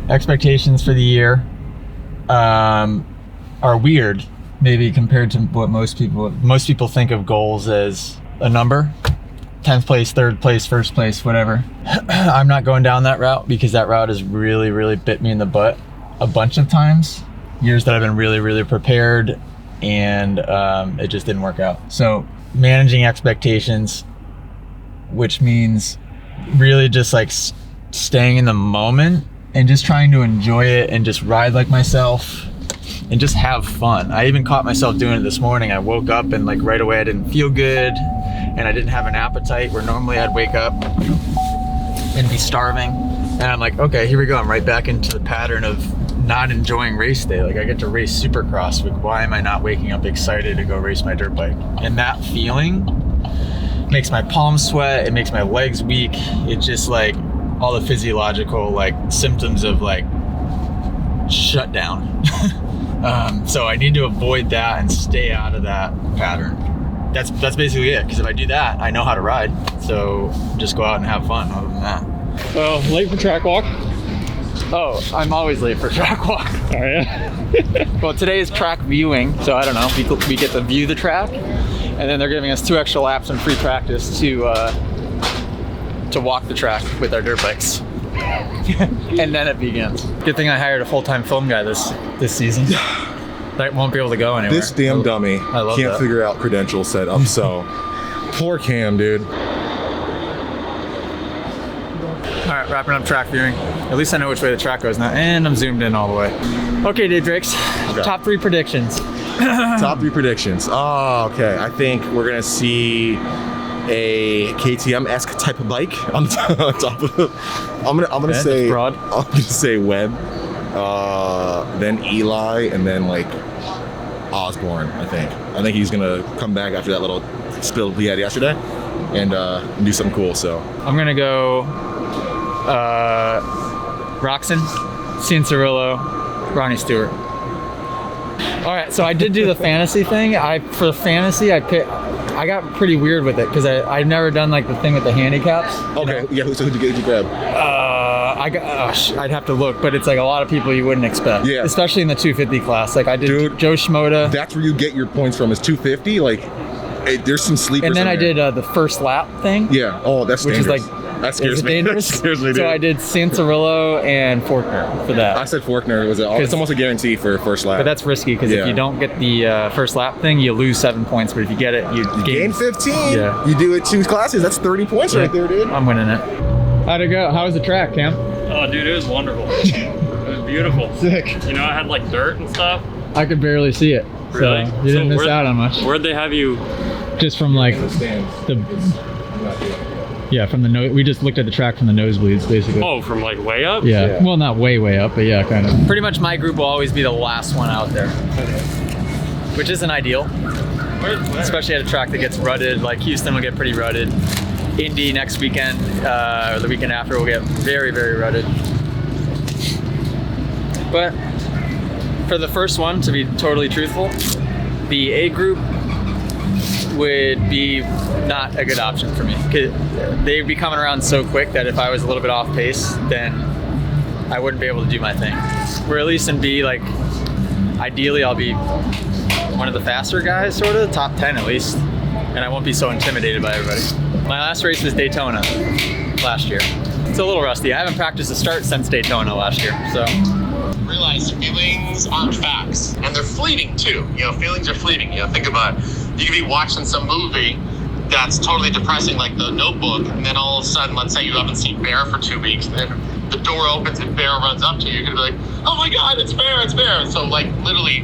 Expectations for the year are weird, maybe compared to what most people think of goals as a number, 10th place, 3rd place, 1st place, whatever. I'm not going down that route because that route has really bit me in the butt a bunch of times, years that I've been really prepared, and it just didn't work out. So managing expectations, which means really just like staying in the moment and just trying to enjoy it and just ride like myself and just have fun. I even caught myself doing it this morning. I woke up and like right away I didn't feel good and I didn't have an appetite where normally I'd wake up and be starving. And I'm like, okay, here we go. I'm right back into the pattern of not enjoying race day. Like I get to race Supercross. Like why am I not waking up excited to go race my dirt bike? And that feeling makes my palms sweat. It makes my legs weak. It's just like all the physiological like symptoms of like shutdown. So I need to avoid that and stay out of that pattern. That's basically it, because if I do that, I know how to ride. So just go out and have fun other than that. Well, late for track walk? Oh, I'm always late for track walk. Oh yeah? Well, today is track viewing, so I don't know, we get to view the track, and then they're giving us 2 extra laps and free practice to walk the track with our dirt bikes. And then it begins. Good thing I hired a full-time film guy this season. That won't be able to go anywhere. This damn dummy can't figure out credential setup, so poor Cam, dude. All right, wrapping up track viewing. At least I know which way the track goes now, and I'm zoomed in all the way. Okay, Dave Drakes, top 3 predictions. Top 3 predictions. Oh, okay. I think we're gonna see a KTM-esque type of bike on the top of it. I'm gonna say Webb, then Eli, and then like Osborne. I think he's gonna come back after that little spill we had yesterday and do something cool. So I'm gonna go Roxon, Cianciarillo, Ronnie Stewart. All right, so I did do the fantasy thing. For the fantasy, I got pretty weird with it because I've never done like the thing with the handicaps. Okay, you know? Yeah. So who'd you grab? I'd have to look, but it's like a lot of people you wouldn't expect. Yeah. Especially in the 250 class. Like I did Joe Schmoda. That's where you get your points from. Is 250. Like, there's some sleepers. And then I did the first lap thing. Yeah. Oh, that's dangerous. Which is like. That scares me. Dangerous? That scares me, dude. So I did Cianciarillo and Faulkner for that. I said Faulkner. It's almost a guarantee for first lap. But that's risky because if you don't get the first lap thing, you lose 7 points. But if you get it, you gain 15. Yeah. You do it 2 classes. That's 30 points right there, dude. I'm winning it. How'd it go? How was the track, Cam? Oh, dude, it was wonderful. It was beautiful. Sick. You know, I had like dirt and stuff. I could barely see it. Really? So you didn't miss out on much. Where'd they have you? Just from like from the nose. We just looked at the track from the nosebleeds, basically. Oh, from like way up? Yeah. Well, not way up, but yeah, kind of. Pretty much my group will always be the last one out there, which isn't ideal. Especially at a track that gets rutted. Like Houston will get pretty rutted. Indy next weekend, or the weekend after, will get very rutted. But for the first one, to be totally truthful, the A group would be not a good option for me. They'd be coming around so quick that if I was a little bit off pace, then I wouldn't be able to do my thing. Where at least in B, like, ideally I'll be one of the faster guys, sort of, top 10 at least, and I won't be so intimidated by everybody. My last race was Daytona last year. It's a little rusty. I haven't practiced a start since Daytona last year, so. Realize feelings aren't facts, and they're fleeting too. You know, feelings are fleeting. You know, think about it. You could be watching some movie that's totally depressing, like The Notebook, and then all of a sudden, let's say you haven't seen Bear for 2 weeks, and then the door opens and Bear runs up to you. You're gonna be like, "Oh my God, it's Bear! It's Bear!" So, like, literally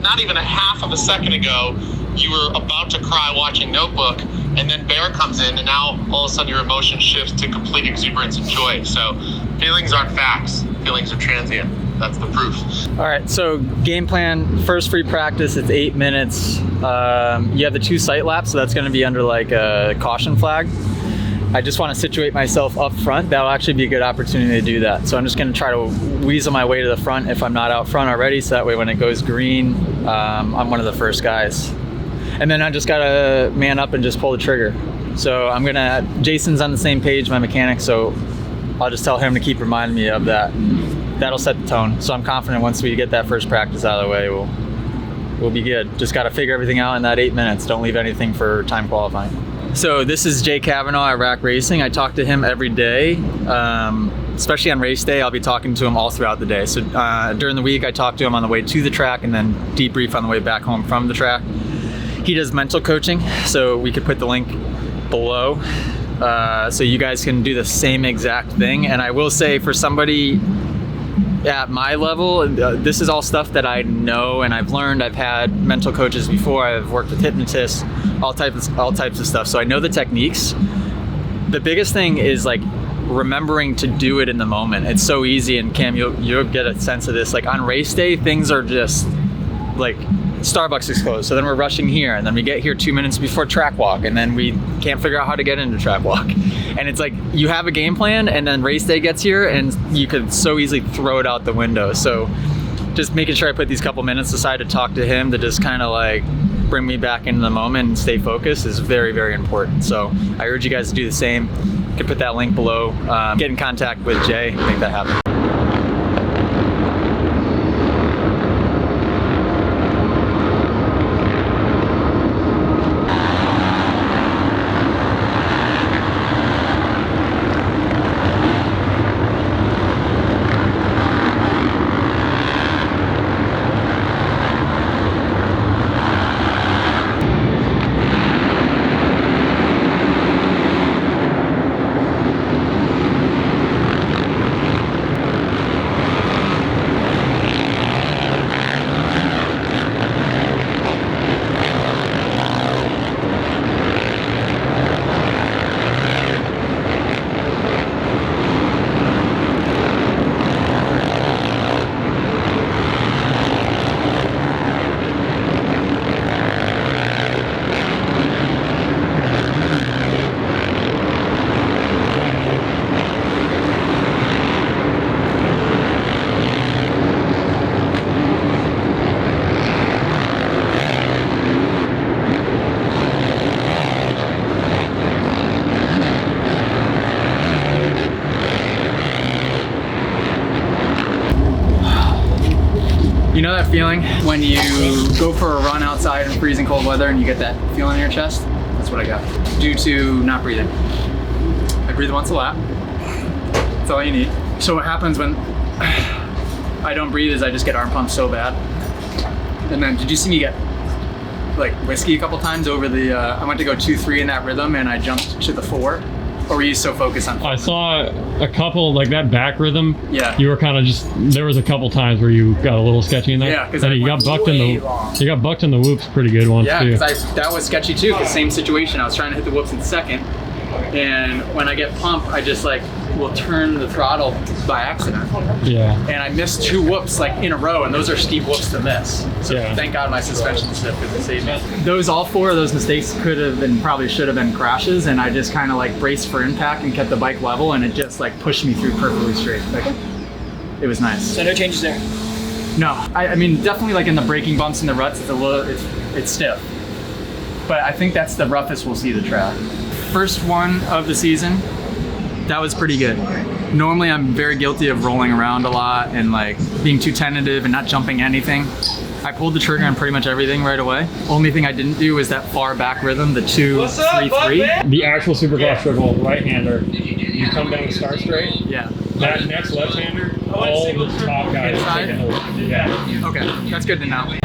not even a half of a second ago, you were about to cry watching Notebook, and then Bear comes in, and now all of a sudden your emotion shifts to complete exuberance and joy. So feelings aren't facts. Feelings are transient. That's the proof. All right, so game plan, first free practice, it's 8 minutes. You have the 2 sight laps, so that's gonna be under like a caution flag. I just wanna situate myself up front. That'll actually be a good opportunity to do that. So I'm just gonna try to weasel my way to the front if I'm not out front already, so that way when it goes green, I'm one of the first guys. And then I just gotta man up and just pull the trigger. So Jason's on the same page, my mechanic, so I'll just tell him to keep reminding me of that. That'll set the tone. So I'm confident once we get that first practice out of the way, we'll be good. Just got to figure everything out in that 8 minutes. Don't leave anything for time qualifying. So this is Jay Cavanaugh at Rack Racing. I talk to him every day, especially on race day. I'll be talking to him all throughout the day. So during the week, I talk to him on the way to the track and then debrief on the way back home from the track. He does mental coaching, so we could put the link below. So you guys can do the same exact thing. And I will say, for somebody at my level, this is all stuff that I know and I've learned. I've had mental coaches before. I've worked with hypnotists, all types of stuff. So I know the techniques. The biggest thing is like remembering to do it in the moment. It's so easy, and Cam, you'll get a sense of this. Like on race day, things are just like Starbucks is closed, so then we're rushing here, and then we get here 2 minutes before track walk, and then we can't figure out how to get into track walk. And it's like you have a game plan, and then race day gets here, and you could so easily throw it out the window. So just making sure I put these couple minutes aside to talk to him to just kind of like bring me back into the moment and stay focused is very, very important. So I urge you guys to do the same. You can put that link below. Get in contact with Jay, make that happen. You know that feeling when you go for a run outside in freezing cold weather and you get that feeling in your chest? That's what I got, due to not breathing. I breathe once a lap. That's all you need. So what happens when I don't breathe is I just get arm pumps so bad. And then, did you see me get like whiskey a couple times over the, I went to go 2-3 in that rhythm and I jumped to the 4? Or were you so focused on? I saw a couple, like that back rhythm. Yeah. You were kind of just, there was a couple times where you got a little sketchy in there. Yeah, because you got bucked in the whoops pretty good once too. Yeah, because that was sketchy too, because same situation. I was trying to hit the whoops in second, and when I get pump, I just like will turn the throttle by accident. Yeah. And I missed 2 whoops like in a row, and those are steep whoops to miss. So yeah. Thank God my suspension slip could save me. All 4 of those mistakes could have been, probably should have been crashes, and I just kind of like braced for impact and kept the bike level, and it just like pushed me through perfectly straight. Like, it was nice. So no changes there? No, I mean definitely like in the braking bumps and the ruts, it's a little, it's stiff. But I think that's the roughest we'll see the track. First one of the season, that was pretty good. Normally I'm very guilty of rolling around a lot and like being too tentative and not jumping anything. I pulled the trigger on pretty much everything right away. Only thing I didn't do was that far back rhythm, the 2-3-3. The actual Supercross triple right-hander, you come down the start straight. Yeah. That next left-hander, all the top guys are taking the left. Yeah. Okay, that's good to know.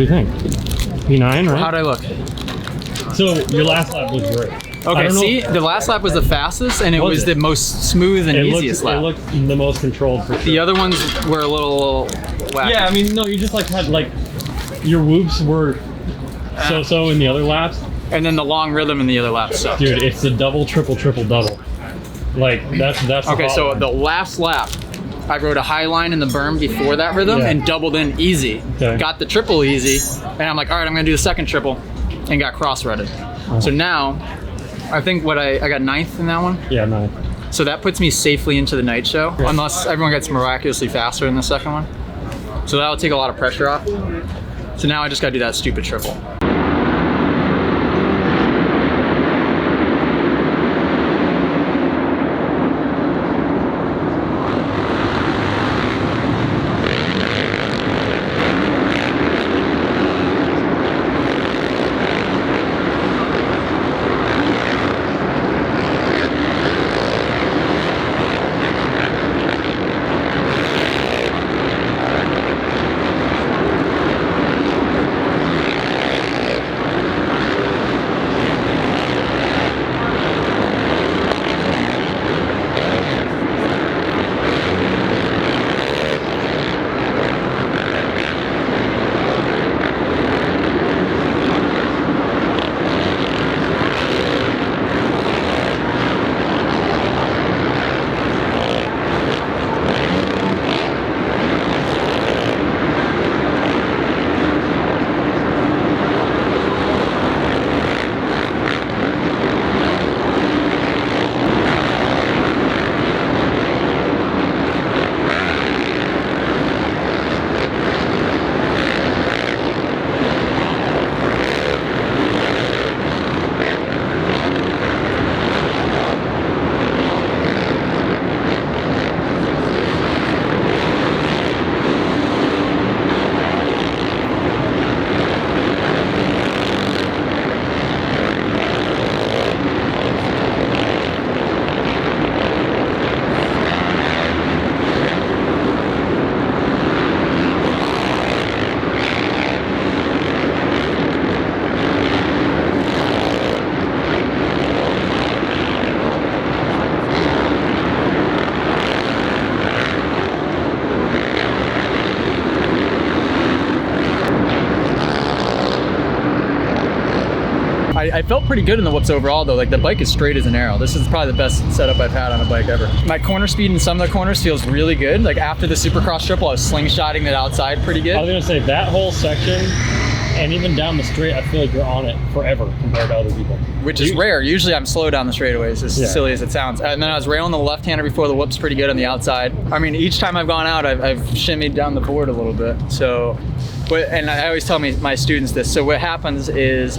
do you think? P9, right? How'd I look? So your last lap was great. Okay, see, the last lap was the fastest, and it was the most smooth and easiest lap. It looked the most controlled for sure. The other ones were a little wacky. Yeah, I mean, no, you just like had like your whoops were so in the other laps. And then the long rhythm in the other laps sucked. Dude, it's the double, triple, double. Like that's okay. So the last lap, I rode a high line in the berm before that rhythm and doubled in easy. Okay. Got the triple easy, and I'm like, all right, I'm gonna do the second triple, and got cross-rutted. So now, I think I got 9th in that one. Yeah, 9th. So that puts me safely into the night show, unless everyone gets miraculously faster in the second one. So that'll take a lot of pressure off. So now I just gotta do that stupid triple. I felt pretty good in the whoops overall though. Like the bike is straight as an arrow. This is probably the best setup I've had on a bike ever. My corner speed in some of the corners feels really good. Like after the Supercross triple, I was slingshotting it outside pretty good. I was gonna say that whole section and even down the straight, I feel like you're on it forever compared to other people. Which is rare. Usually I'm slow down the straightaways, as silly as it sounds. And then I was railing the left-hander before the whoops pretty good on the outside. I mean, each time I've gone out, I've shimmied down the board a little bit. So, and I always tell my students this. So what happens is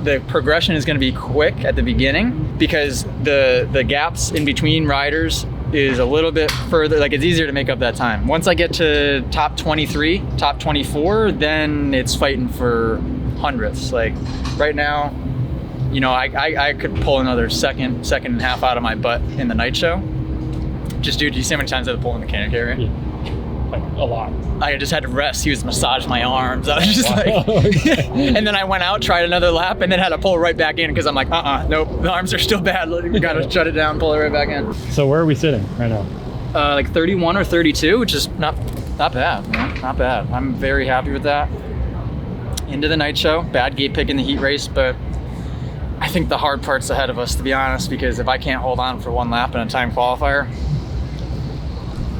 the progression is going to be quick at the beginning because the gaps in between riders is a little bit further, like it's easier to make up that time. Once I get to top 23, top 24, then it's fighting for hundredths. Like right now, you know, I could pull another second and a half out of my butt in the night show. Just dude, you see how many times I had to pull in the cannon carrier? Yeah. Like a lot. I just had to rest. He was massaging my arms. I was just like, and then I went out, tried another lap, and then had to pull right back in because I'm like, nope, the arms are still bad. We gotta shut it down, pull it right back in. So where are we sitting right now? Like 31 or 32, which is not bad, man. Not bad. I'm very happy with that. Into the night show. Bad gate pick in the heat race, but I think the hard part's ahead of us, to be honest, because if I can't hold on for one lap in a time qualifier,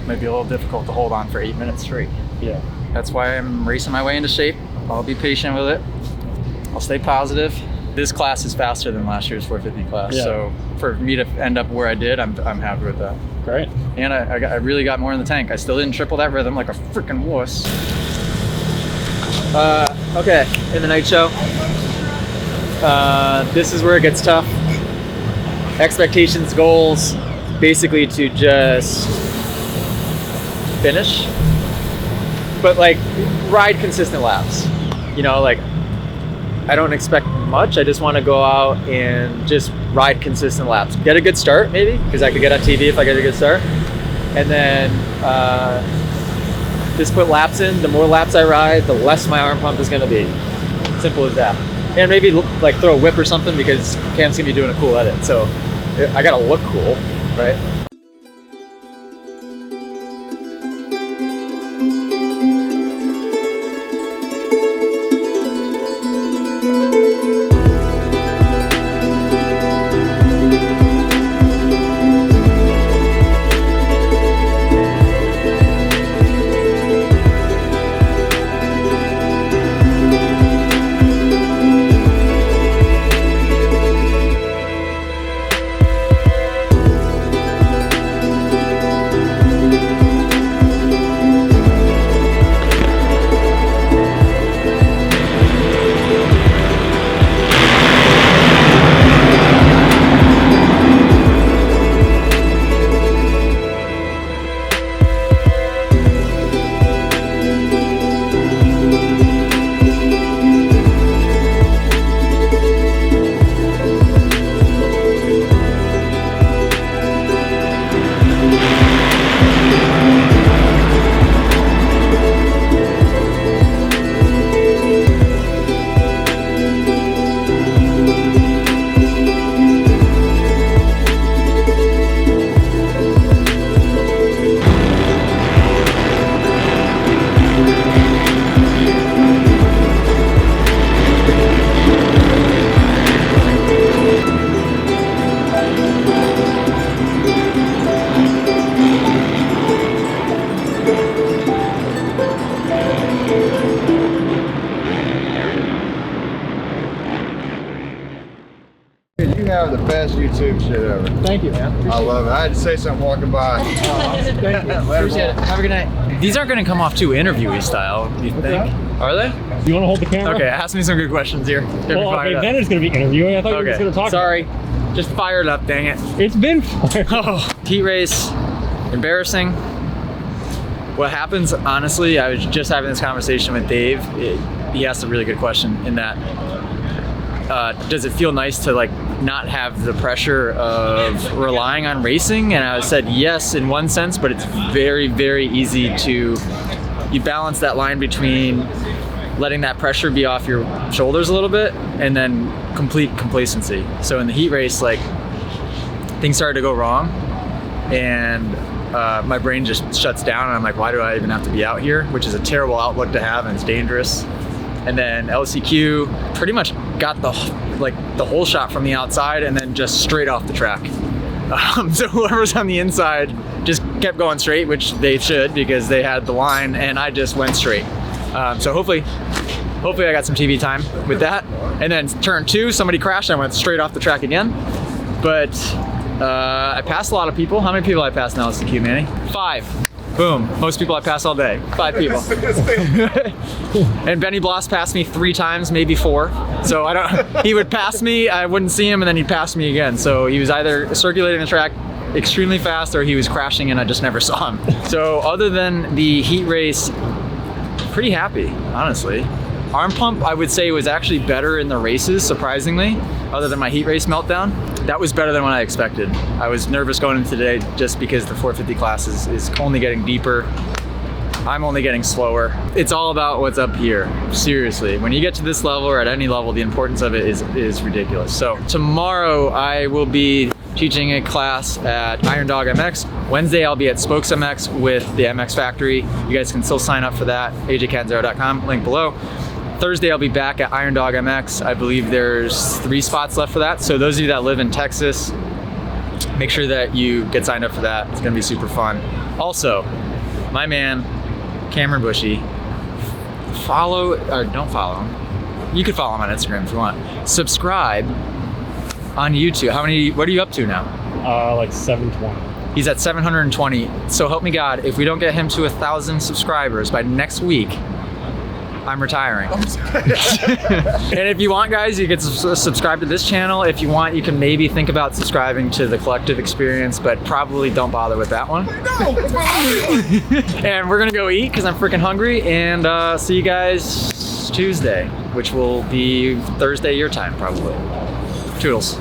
it might be a little difficult to hold on for 8 minutes straight. Yeah. That's why I'm racing my way into shape. I'll be patient with it. I'll stay positive. This class is faster than last year's 450 class, so for me to end up where I did, I'm happy with that. Great. And I really got more in the tank. I still didn't triple that rhythm like a freaking wuss. Okay, in the night show. This is where it gets tough. Expectations, goals, basically to just finish, but like ride consistent laps. You know, like I don't expect much. I just want to go out and just ride consistent laps. Get a good start maybe, because I could get on TV if I get a good start. And then just put laps in. The more laps I ride, the less my arm pump is gonna be. Simple as that. And maybe like throw a whip or something because Cam's gonna be doing a cool edit. So I gotta look cool, right? You have the best YouTube shit ever. Thank you, man. I love it. I had to say something walking by. Thank you. Appreciate it. Have a good night. These aren't gonna come off too interviewy style, you think? Are they? Do you want to hold the camera? Okay, ask me some good questions here. Get me Well, fired okay, up. then it's going to be interviewing. I thought you were just going to talk. Sorry. Just fired up, dang it. It's been fired. Oh, heat race, embarrassing. What happens, honestly, I was just having this conversation with Dave. He asked a really good question in that, does it feel nice to like not have the pressure of relying on racing? And I said yes in one sense, but it's very, very easy to, you balance that line between letting that pressure be off your shoulders a little bit and then complete complacency. So in the heat race, like things started to go wrong and my brain just shuts down and I'm like, why do I even have to be out here? Which is a terrible outlook to have and it's dangerous. And then LCQ pretty much got the whole shot from the outside and then just straight off the track. So whoever's on the inside just kept going straight, which they should because they had the line and I just went straight. So hopefully I got some TV time with that. And then turn 2, somebody crashed and I went straight off the track again. But I passed a lot of people. How many people I passed in LCQ, Manny? 5. Boom. Most people I pass all day. 5 people. And Benny Bloss passed me 3 times, maybe 4. So he would pass me, I wouldn't see him, and then he'd pass me again. So he was either circulating the track extremely fast or he was crashing and I just never saw him. So other than the heat race, pretty happy, honestly. Arm pump, I would say, was actually better in the races, surprisingly, other than my heat race meltdown. That was better than what I expected. I was nervous going into today just because the 450 class is only getting deeper. I'm only getting slower. It's all about what's up here, seriously. When you get to this level or at any level, the importance of it is ridiculous. So tomorrow I will be teaching a class at Iron Dog MX. Wednesday I'll be at Spokes MX with the MX Factory. You guys can still sign up for that, ajcatanzaro.com, link below. Thursday I'll be back at Iron Dog MX. I believe there's 3 spots left for that. So those of you that live in Texas, make sure that you get signed up for that. It's gonna be super fun. Also, my man, Cameron Bushy, don't follow him. You can follow him on Instagram if you want. Subscribe on YouTube. What are you up to now? Like 720. He's at 720. So help me God, if we don't get him to 1,000 subscribers by next week, I'm retiring. And if you want, guys, you can subscribe to this channel. If you want, you can maybe think about subscribing to the Collective Experience, but probably don't bother with that one. And we're gonna go eat because I'm freaking hungry, and see you guys Tuesday, which will be Thursday your time, probably. Toodles.